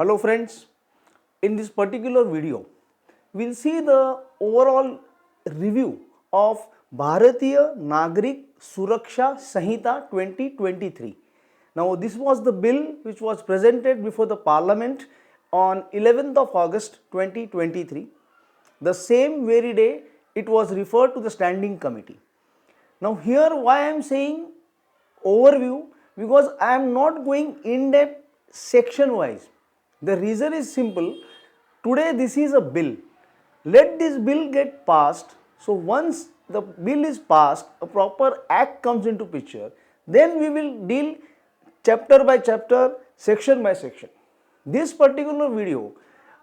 Hello friends, in this particular video, we will see the overall review of Bharatiya Nagarik Suraksha Sanhita 2023. Now this was the bill which was presented before the Parliament on 11th of August 2023. The same very day it was referred to the Standing Committee. Now here why I am saying overview, because I am not going in depth section wise. The reason is simple. Today this is a bill. Let this bill get passed. So once the bill is passed, a proper act comes into picture. Then we will deal chapter by chapter, section by section. This particular video,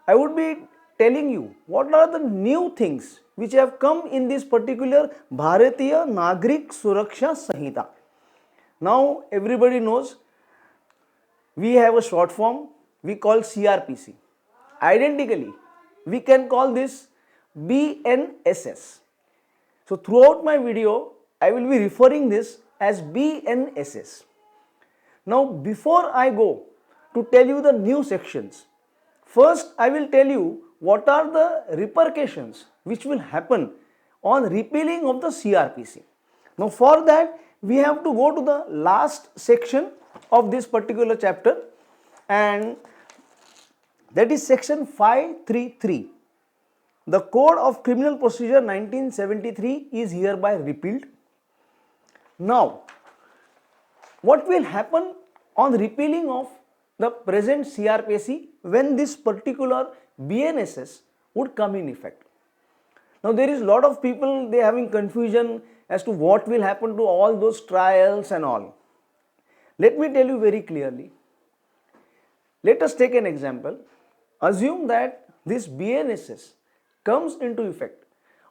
I would be telling you what are the new things which have come in this particular Bharatiya Nagarik Suraksha Sanhita. Now everybody knows we have a short form we call CRPC. Identically, we can call this BNSS. So throughout my video, I will be referring this as BNSS. Now before I go to tell you the new sections, first I will tell you what are the repercussions which will happen on repealing of the CRPC. Now for that, we have to go to the last section of this particular chapter, and that is section 533. The Code of Criminal Procedure 1973 is hereby repealed. Now, what will happen on repealing of the present CRPC when this particular BNSS would come in effect? Now, there is a lot of people, they are having confusion as to what will happen to all those trials and all. Let me tell you very clearly. Let us take an example. Assume that this BNSS comes into effect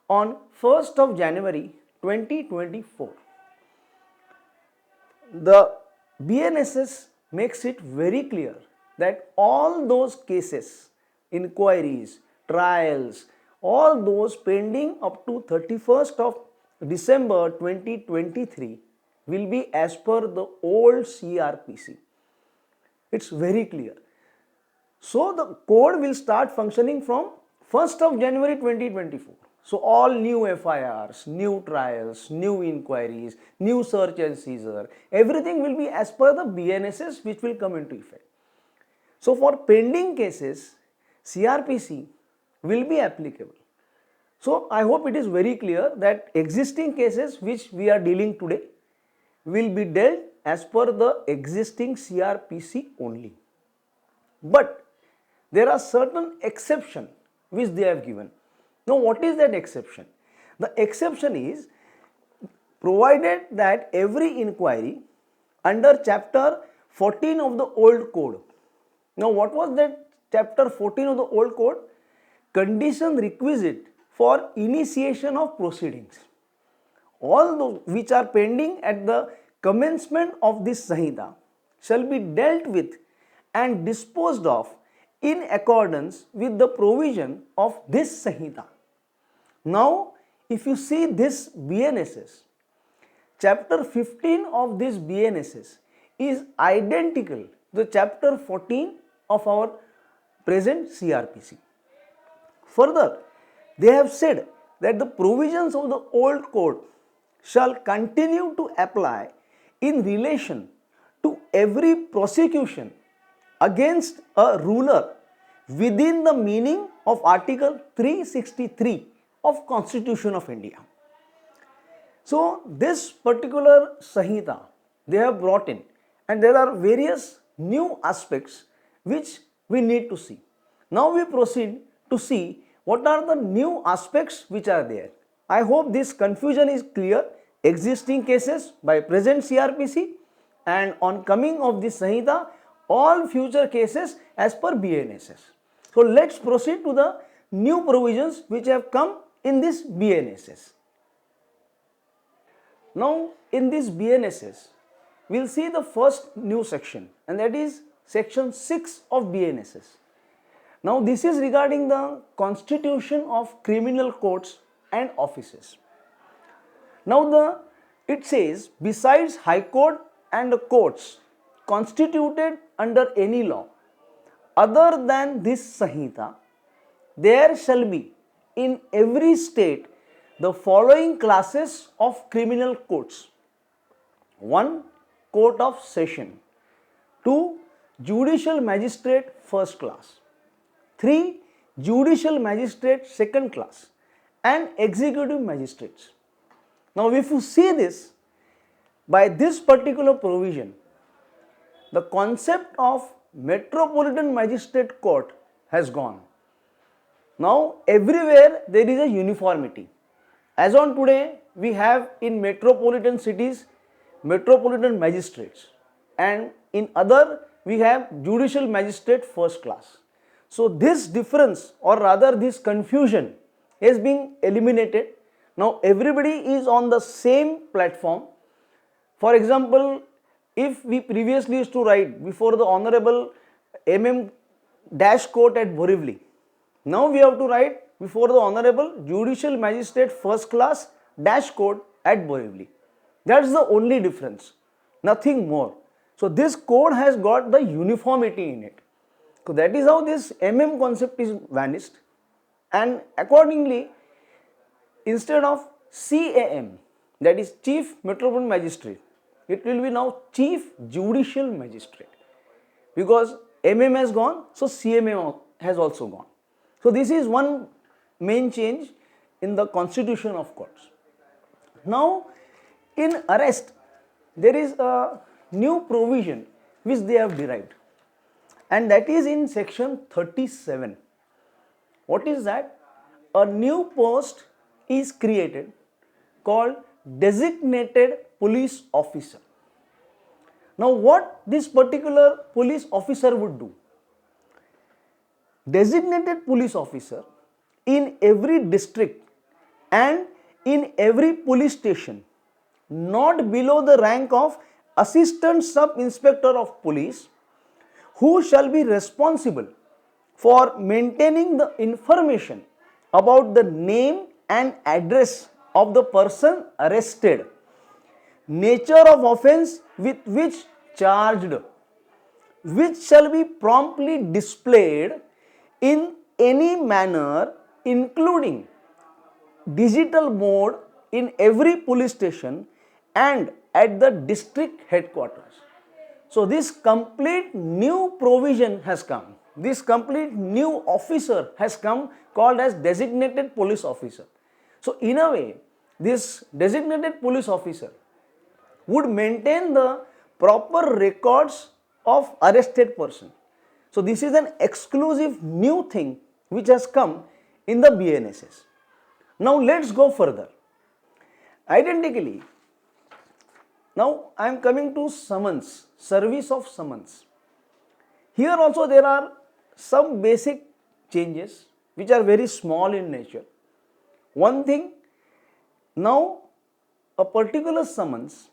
on 1st of January 2024. The BNSS makes it very clear that all those cases, inquiries, trials, all those pending up to 31st of December 2023 will be as per the old CRPC. It's very clear. So the code will start functioning from 1st of January 2024. So all new FIRs, new trials, new inquiries, new search and seizure, everything will be as per the BNSS which will come into effect. So for pending cases, CRPC will be applicable. So I hope it is very clear that existing cases which we are dealing today will be dealt as per the existing CRPC only. But there are certain exceptions which they have given. Now what is that exception? The exception is provided that every inquiry under chapter 14 of the old code. Now what was that chapter 14 of the old code? Condition requisite for initiation of proceedings. All those which are pending at the commencement of this Sanhita shall be dealt with and disposed of in accordance with the provision of this Sanhita. Now, if you see this BNSS, chapter 15 of this BNSS is identical to chapter 14 of our present CRPC. Further, they have said that the provisions of the old code shall continue to apply in relation to every prosecution against a ruler within the meaning of Article 363 of Constitution of India. So this particular Sanhita they have brought in, and there are various new aspects which we need to see. Now we proceed to see what are the new aspects which are there. I hope this confusion is clear. Existing cases by present CRPC, and on coming of this Sanhita, all future cases as per BNSS. So let's proceed to the new provisions which have come in this BNSS. Now in this BNSS, we will see the first new section, and that is section 6 of BNSS. Now this is regarding the constitution of criminal courts and offices. Now it says, besides High Court and the courts constituted under any law, other than this Sanhita, there shall be in every state the following classes of criminal courts. 1. Court of Session. 2. Judicial Magistrate first class. 3. Judicial Magistrate second class and Executive Magistrates. Now if you see this, by this particular provision, the concept of Metropolitan Magistrate Court has gone. Now everywhere there is a uniformity. As on today, we have in metropolitan cities metropolitan magistrates, and in other we have judicial magistrate first class. So this difference, or rather this confusion, is being eliminated. Now everybody is on the same platform. For example, if we previously used to write before the Honorable MM Dash Court at Borivali, now we have to write before the Honorable Judicial Magistrate First Class Dash Court at Borivali. That is the only difference, nothing more. So this code has got the uniformity in it. So that is how this MM concept is vanished, and accordingly, instead of CAM, that is Chief Metropolitan Magistrate, it will be now Chief Judicial Magistrate, because MM has gone, so CMM has also gone. So this is one main change in the constitution of courts. Now in arrest, there is a new provision which they have derived, and that is in section 37. What is that? A new post is created called designated police officer. Now what this particular police officer would do? Designated police officer in every district and in every police station not below the rank of assistant sub-inspector of police, who shall be responsible for maintaining the information about the name and address of the person arrested, nature of offence with which charged, which shall be promptly displayed in any manner, including digital mode in every police station and at the district headquarters. So this complete new provision has come. This complete new officer has come, called as designated police officer. So in a way, this designated police officer would maintain the proper records of arrested person. So this is an exclusive new thing which has come in the BNSS. Now let's go further. Identically, now I am coming to summons, service of summons. Here also there are some basic changes which are very small in nature. One thing, now a particular summons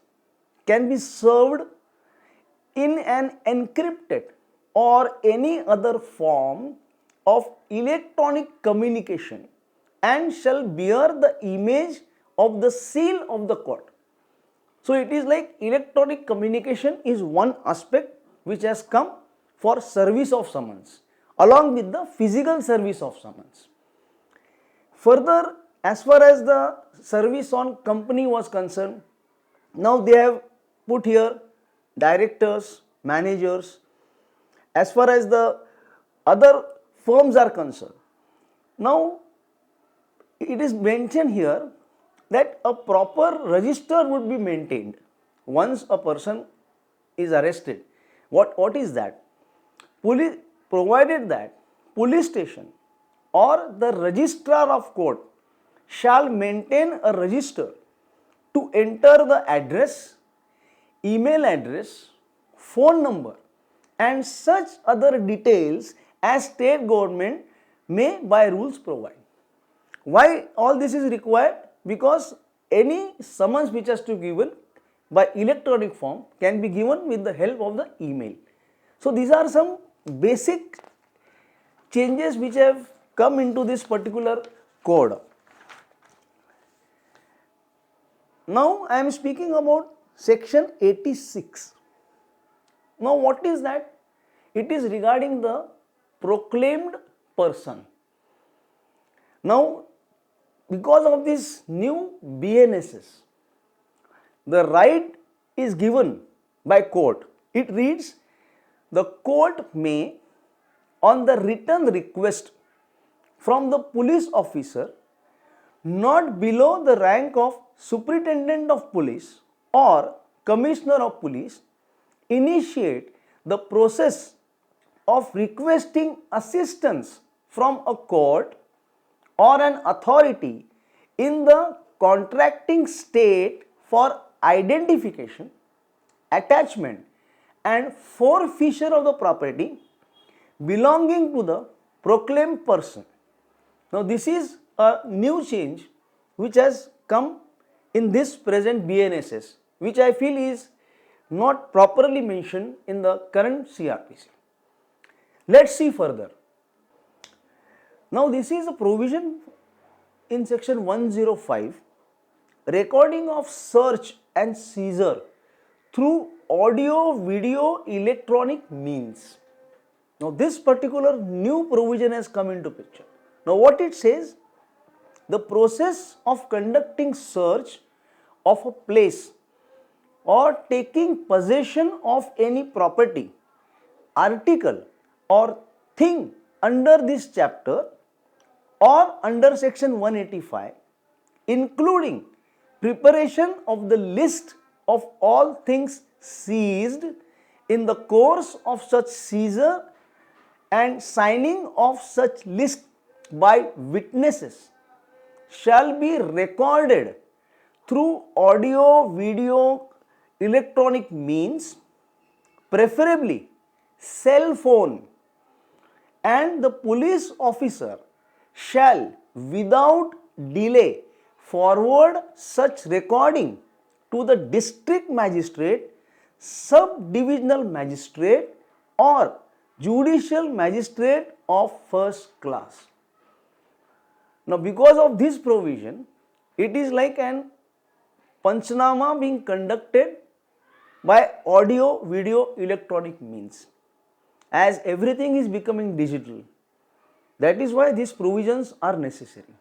can be served in an encrypted or any other form of electronic communication and shall bear the image of the seal of the court. So it is like electronic communication is one aspect which has come for service of summons along with the physical service of summons. Further, as far as the service on company was concerned, now they have put here directors, managers. As far as the other firms are concerned, now it is mentioned here that a proper register would be maintained once a person is arrested. What is that? Police, provided that police station or the registrar of court shall maintain a register to enter the address, email address, phone number and such other details as state government may by rules provide. Why all this is required? Because any summons which has to be given by electronic form can be given with the help of the email. So these are some basic changes which have come into this particular code. Now I am speaking about section 86. Now what is that? It is regarding the proclaimed person. Now, because of this new BNSS, the right is given by court. It reads, the court may, on the written request from the police officer not below the rank of superintendent of police or commissioner of police, initiate the process of requesting assistance from a court or an authority in the contracting state for identification, attachment and forfeiture of the property belonging to the proclaimed person. Now, this is a new change which has come in this present BNSS, which I feel is not properly mentioned in the current CRPC. Let's see further. Now, this is a provision in section 105, recording of search and seizure through audio, video, electronic means. Now, this particular new provision has come into picture. Now, what it says, the process of conducting search of a place or taking possession of any property, article or thing under this chapter or under section 185, including preparation of the list of all things seized in the course of such seizure and signing of such list by witnesses, shall be recorded through audio, video, electronic means, preferably cell phone, and the police officer shall without delay forward such recording to the district magistrate, sub-divisional magistrate or judicial magistrate of first class. Now, because of this provision, it is like an Panchnama being conducted by audio, video, electronic means, as everything is becoming digital. That is why these provisions are necessary.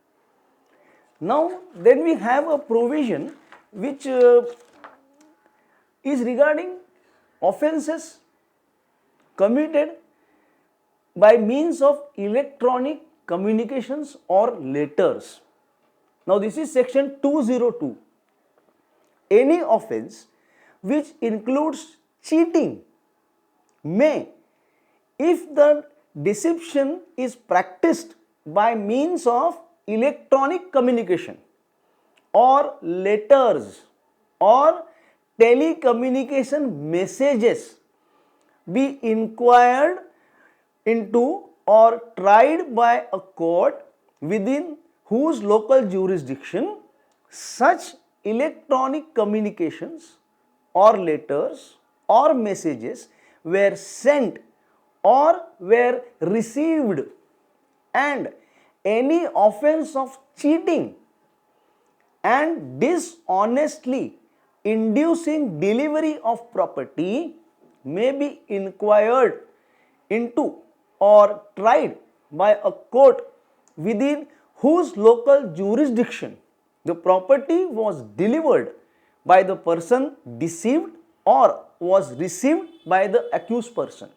Now, then we have a provision which is regarding offences committed by means of electronic communications or letters. Now, this is section 202. Any offence which includes cheating may, if the deception is practiced by means of electronic communication or letters or telecommunication messages, be inquired into or tried by a court within whose local jurisdiction such electronic communications or letters or messages were sent or were received, and any offence of cheating and dishonestly inducing delivery of property may be inquired into or tried by a court within whose local jurisdiction the property was delivered by the person deceived or was received by the accused person.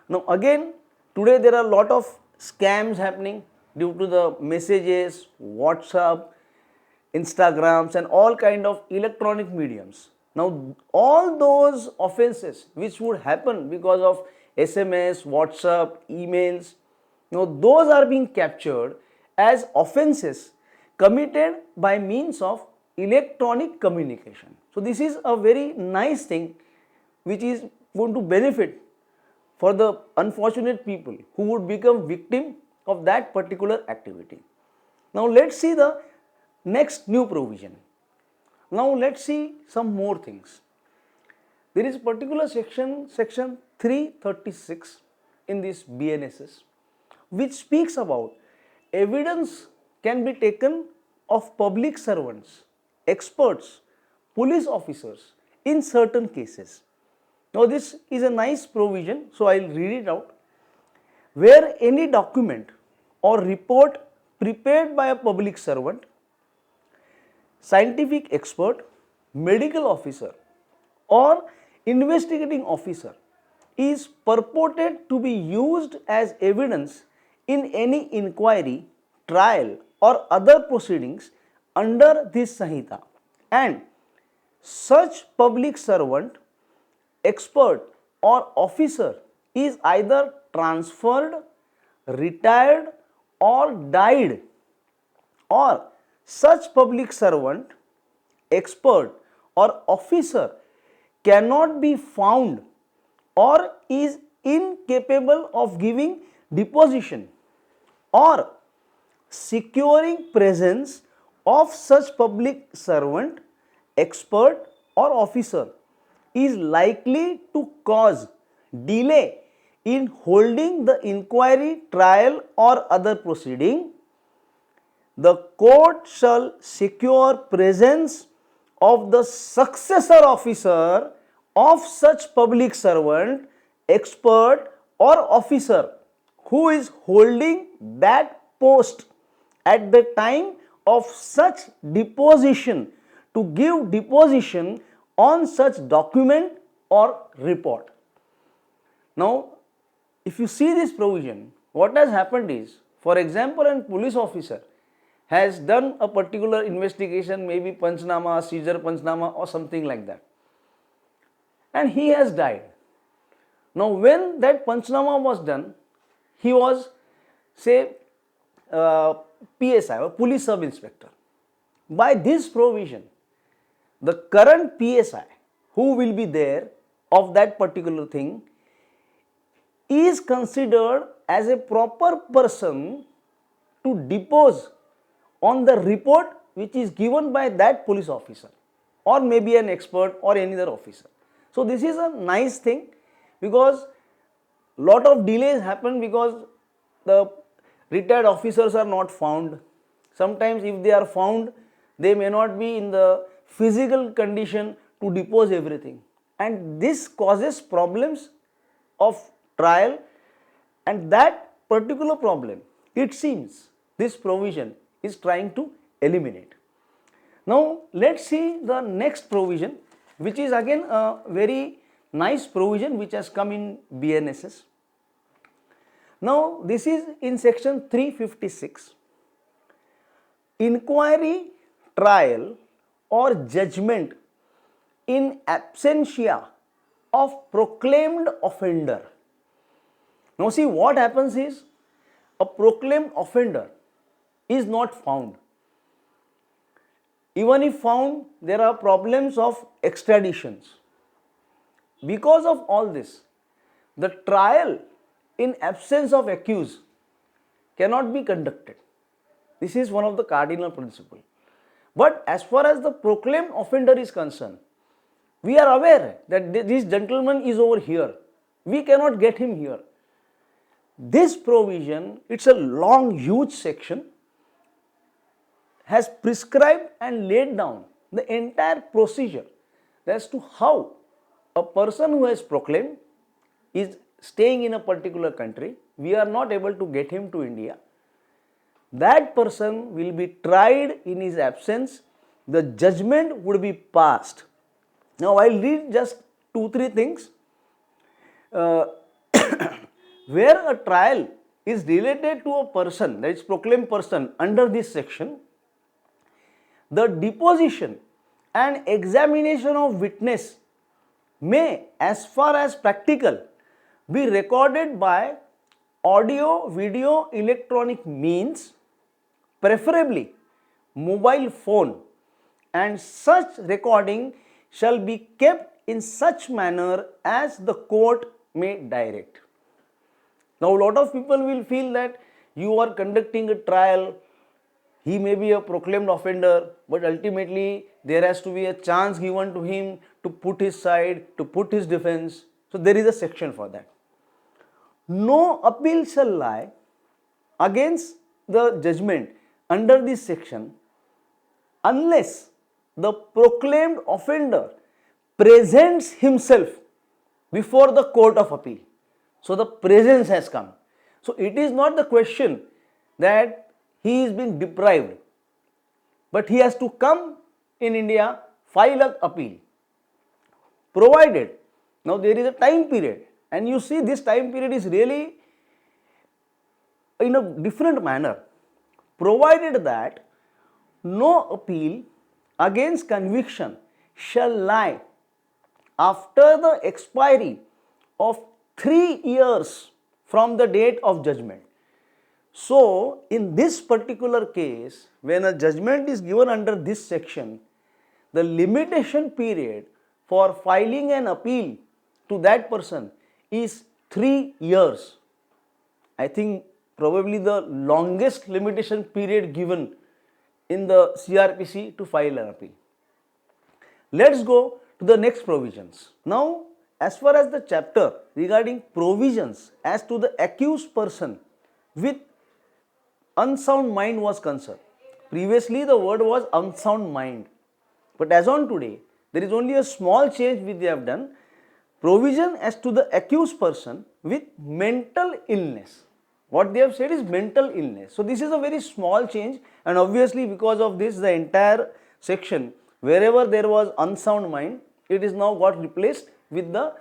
Now, again, today there are a lot of scams happening due to the messages, WhatsApp, Instagrams and all kind of electronic mediums. Now, all those offences which would happen because of SMS, WhatsApp, emails, those are being captured as offences committed by means of electronic communication. So, this is a very nice thing which is going to benefit for the unfortunate people who would become victim of that particular activity. Now, let us see the next new provision. Now, let us see some more things. There is a particular section 336 in this BNSS which speaks about evidence can be taken of public servants, experts, police officers in certain cases. Now, this is a nice provision, so I will read it out. where any document or report prepared by a public servant, scientific expert, medical officer, or investigating officer is purported to be used as evidence in any inquiry, trial, or other proceedings under this Sanhita, and such public servant, expert, or officer is either transferred, retired, or died, or such public servant, expert, or officer cannot be found or is incapable of giving deposition or securing presence of such public servant, expert, or officer is likely to cause delay in holding the inquiry, trial, or other proceeding, the court shall secure presence of the successor officer of such public servant, expert, or officer who is holding that post at the time of such deposition to give deposition on such document or report. Now, if you see this provision, what has happened is, for example, a police officer has done a particular investigation, maybe Panchnama, seizure Panchnama, or something like that, and he has died. Now, when that Panchnama was done, he was, say, PSI or police sub inspector. By this provision, the current PSI who will be there of that particular thing is considered as a proper person to depose on the report which is given by that police officer or maybe an expert or any other officer. So this is a nice thing, because lot of delays happen because the retired officers are not found. Sometimes if they are found, they may not be in the physical condition to depose everything, and this causes problems of trial, and that particular problem, it seems, this provision is trying to eliminate. Now let's see the next provision, which is again a very nice provision which has come in BNSS. Now this is in section 356. Inquiry, trial, or judgment in absentia of proclaimed offender. Now see, what happens is, a proclaimed offender is not found. Even if found, there are problems of extraditions. Because of all this, the trial in absence of accused cannot be conducted. This is one of the cardinal principles. But as far as the proclaimed offender is concerned, we are aware that this gentleman is over here. We cannot get him here. This provision, it's a long, huge section, has prescribed and laid down the entire procedure as to how a person who has proclaimed is staying in a particular country. We are not able to get him to India. That person will be tried in his absence. The judgment would be passed. Now I will read just 2-3 things. Where a trial is related to a person, that is proclaimed person, under this section, the deposition and examination of witness may, as far as practical, be recorded by audio, video, electronic means, preferably mobile phone, and such recording shall be kept in such manner as the court may direct. Now, a lot of people will feel that you are conducting a trial, he may be a proclaimed offender, but ultimately there has to be a chance given to him to put his side, to put his defense. So there is a section for that. No appeal shall lie against the judgment under this section unless the proclaimed offender presents himself before the court of appeal. So the presence has come. So it is not the question that he is being deprived, but he has to come in India, file an appeal. Provided, now there is a time period, and you see this time period is really in a different manner. Provided that no appeal against conviction shall lie after the expiry of 3 years from the date of judgment. So, in this particular case, when a judgment is given under this section, the limitation period for filing an appeal to that person is 3 years. I think probably the longest limitation period given in the CRPC to file an appeal. Let's go to the next provisions. Now, as far as the chapter regarding provisions as to the accused person with unsound mind was concerned. Previously the word was unsound mind, but as on today there is only a small change which they have done. Provision as to the accused person with mental illness. What they have said is mental illness. So this is a very small change, and obviously because of this the entire section, wherever there was unsound mind, it is now got replaced with the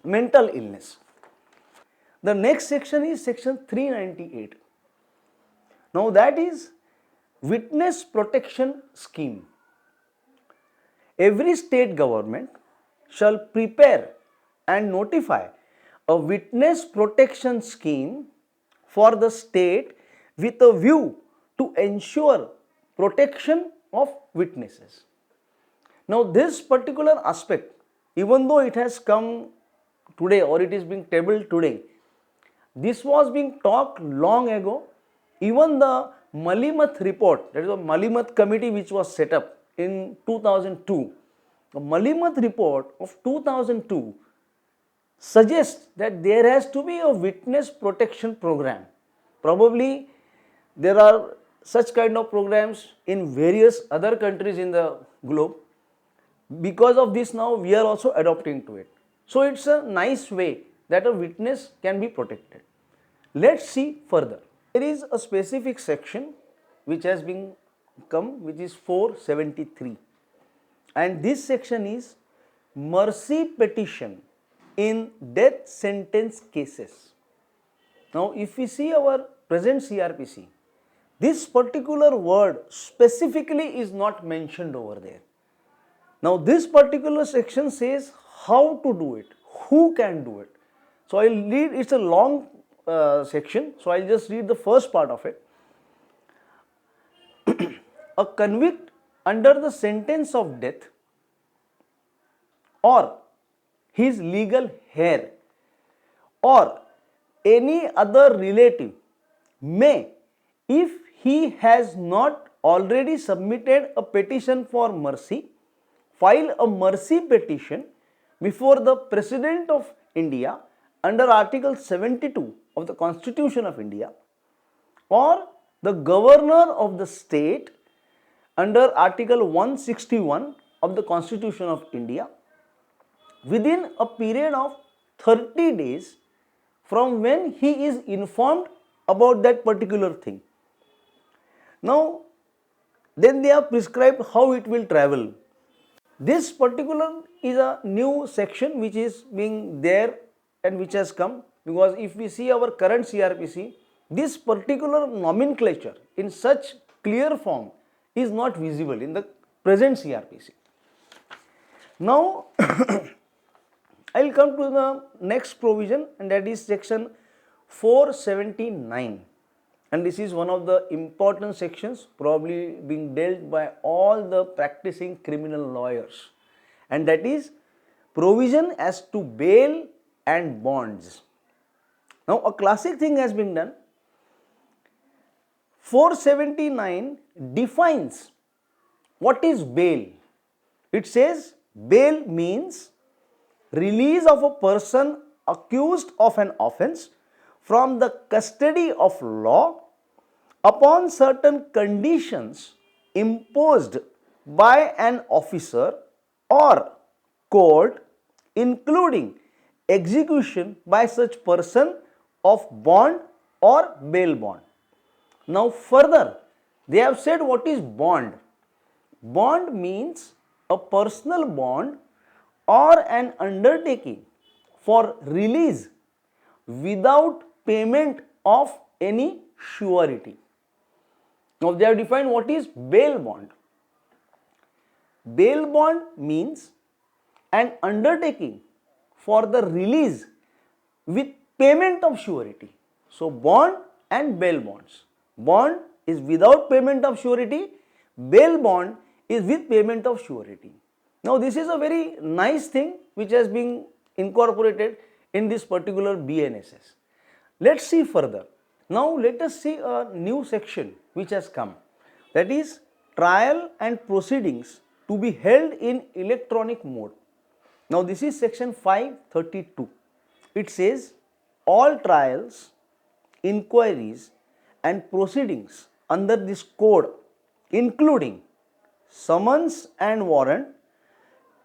mental illness. The next section is section 398. Now that is witness protection scheme. Every state government shall prepare and notify a witness protection scheme for the state with a view to ensure protection of witnesses. Now this particular aspect, even though it has come today or it is being tabled today, this was being talked long ago. Even the Malimath report, that is a Malimath committee which was set up in 2002, the Malimath report of 2002 suggests that there has to be a witness protection program. Probably there are such kind of programs in various other countries in the globe. Because of this now we are also adopting to it. So it's a nice way that a witness can be protected. Let's see further. There is a specific section which has been come, which is 473, and this section is mercy petition in death sentence cases. Now if we see our present CRPC, this particular word specifically is not mentioned over there. Now this particular section says how to do it, who can do it. So I will read, it's a long section, so I will just read the first part of it. A convict under the sentence of death or his legal heir or any other relative may, if he has not already submitted a petition for mercy, file a mercy petition before the President of India under Article 72 of the Constitution of India or the Governor of the state under Article 161 of the Constitution of India within a period of 30 days from when he is informed about that particular thing. Now, then they have prescribed how it will travel. This particular is a new section which is being there and which has come, because if we see our current CRPC, this particular nomenclature in such clear form is not visible in the present CRPC. Now, I will come to the next provision, and that is section 479, and this is one of the important sections probably being dealt by all the practicing criminal lawyers, and that is provision as to bail and bonds. Now a classic thing has been done. 479 defines what is bail. It says bail means release of a person accused of an offence from the custody of law upon certain conditions imposed by an officer or court, including execution by such person of bond or bail bond. Now further, they have said what is bond. Bond means a personal bond or an undertaking for release without payment of any surety. Now they have defined what is bail bond. Bail bond means an undertaking for the release with payment of surety. So bond and bail bonds. Bond is without payment of surety, bail bond is with payment of surety. Now this is a very nice thing which has been incorporated in this particular BNSS. Let's see further. Now let us see a new section which has come, that is trial and proceedings to be held in electronic mode. Now this is section 532. It says all trials, inquiries and proceedings under this code, including summons and warrant,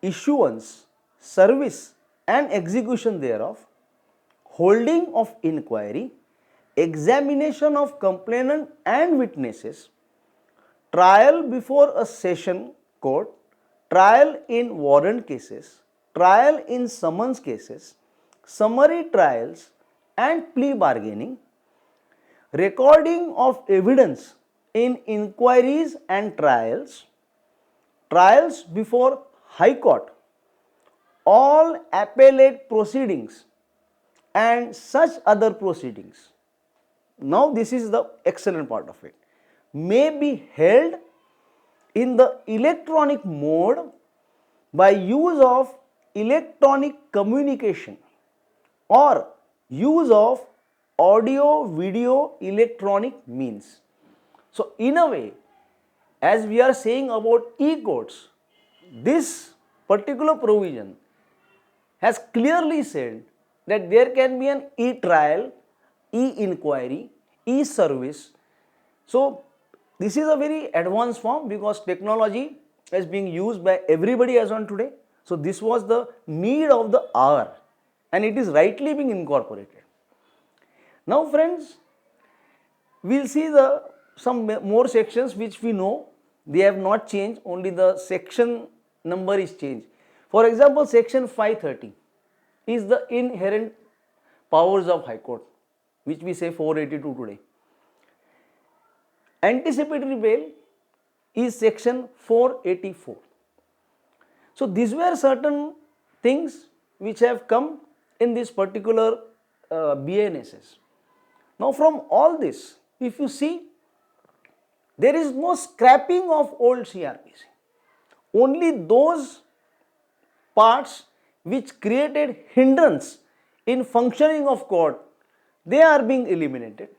issuance, service and execution thereof, holding of inquiry, examination of complainant and witnesses, trial before a session court, trial in warrant cases, trial in summons cases, summary trials and plea bargaining, recording of evidence in inquiries and trials, trials before High Court, all appellate proceedings and such other proceedings. Now this is the excellent part of it. May be held in the electronic mode by use of electronic communication or use of audio video electronic means. So in a way, as we are saying about e-courts, this particular provision has clearly said that there can be an e-trial, e-inquiry, e-service. So this is a very advanced form because technology is being used by everybody as on today. So this was the need of the hour and it is rightly being incorporated. Now friends, we will see some more sections which we know they have not changed, only the section number is changed. For example, section 530 is the inherent powers of High Court, which we say 482 today. Anticipatory bail is section 484. So these were certain things which have come in this particular BNSS. Now from all this, if you see, there is no scrapping of old CRPC. Only those parts which created hindrance in functioning of court, they are being eliminated.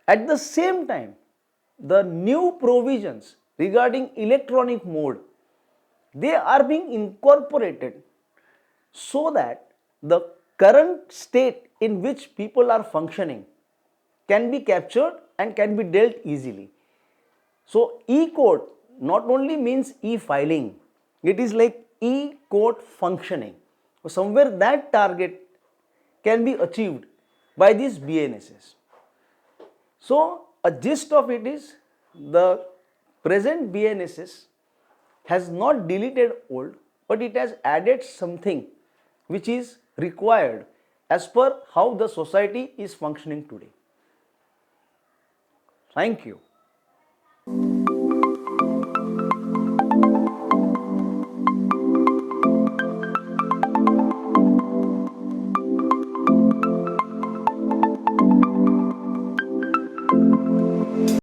At the same time, the new provisions regarding electronic mode, they are being incorporated so that the current state in which people are functioning can be captured and can be dealt easily. So e-court not only means e-filing, it is like e-court functioning. So somewhere that target can be achieved by this BNSS. So a gist of it is the present BNSS has not deleted old, but it has added something which is required as per how the society is functioning today. Thank you.